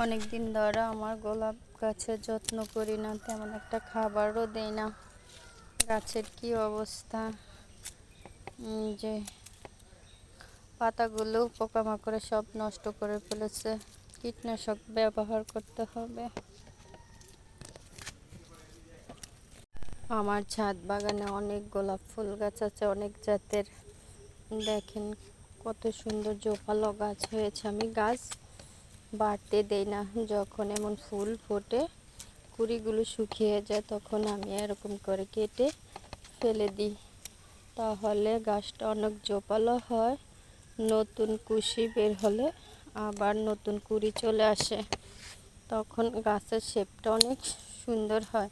অনেক দিন ধরে আমার গোলাপ গাছের যত্ন করি না, তেমন একটা খাবারও দেই না। গাছের কি অবস্থা, যে পাতাগুলো পোকামাকড়ে সব নষ্ট করে ফেলেছে। কীটনাশক ব্যবহার করতে হবে। আমার ছাদ বাগানে অনেক গোলাপ ফুল গাছ আছে, অনেক জাতের। দেখেন কত সুন্দর জোপালো গাছ হয়েছে। আমি গাছ বাড়তে দেই না, যখন এমন ফুল ফোটে কুড়িগুলো শুকিয়ে যায় তখন আমি এরকম করে কেটে ফেলে দিই। তাহলে গাছটা অনেক জোপালো হয়, নতুন কুশি বের হলে আবার নতুন কুড়ি চলে আসে, তখন গাছের শেপটা অনেক সুন্দর হয়।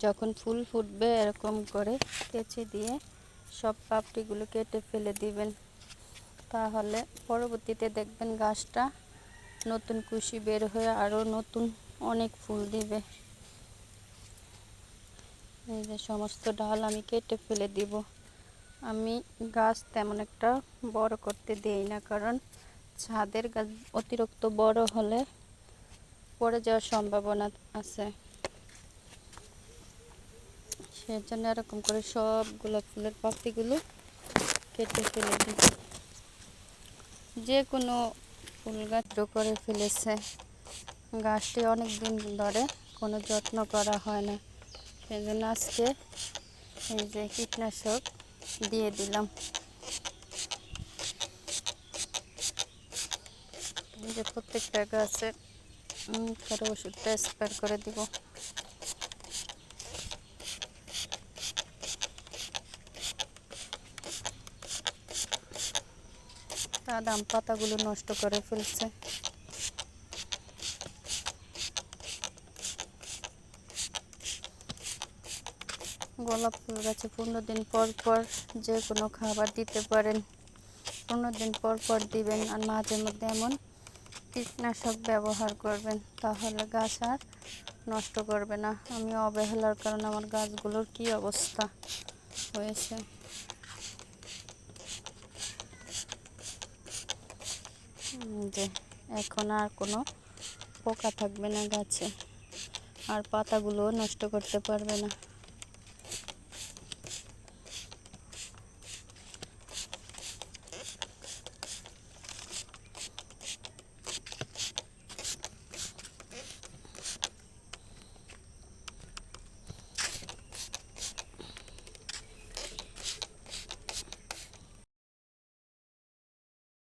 যখন ফুল ফুটবে এরকম করে কেচি দিয়ে সব পাপড়িগুলো কেটে ফেলে দিবেন, তাহলে পরবর্তীতে দেখবেন গাছটা নতুন কুশি বের হয়ে আরও নতুন অনেক ফুল দিবে। এই যে সমস্ত ডাল আমি কেটে ফেলে দিব। আমি গাছ তেমন একটা বড় করতে দেই না, কারণ ছাদের গাছ অতিরিক্ত বড় হলে পড়ে যাওয়ার সম্ভাবনা আছে। সেজন্য এরকম করে সব গোলাপ ফুলের পাপড়িগুলো কেটে ফেলে দিই। যে কোনো ফুল গাছ করে ফেলেছে। গাছটি অনেক দিন ধরে কোনো যত্ন করা হয় না, সেজন্য আজকে এই যে কীটনাশক দিয়ে দিলাম। এই যে প্রত্যেকটা গাছে করে ওষুধটা স্প্রে করে দিব। বাদাম পাতাগুলো নষ্ট করে ফেলছে। গোলাপ ফুল গাছে 15 দিন পর পর যে কোনো খাবার দিতে পারেন। 15 দিন পর পর দিবেন, আর মাঝে মধ্যে এমন কীটনাশক ব্যবহার করবেন, তাহলে গাছ আর নষ্ট করবে না। আমি অবহেলার কারণে আমার গাছগুলোর কি অবস্থা হয়েছে। যে এখন আর কোনো পোকা থাকবে না গাছে, আর পাতাগুলোও নষ্ট করতে পারবে না।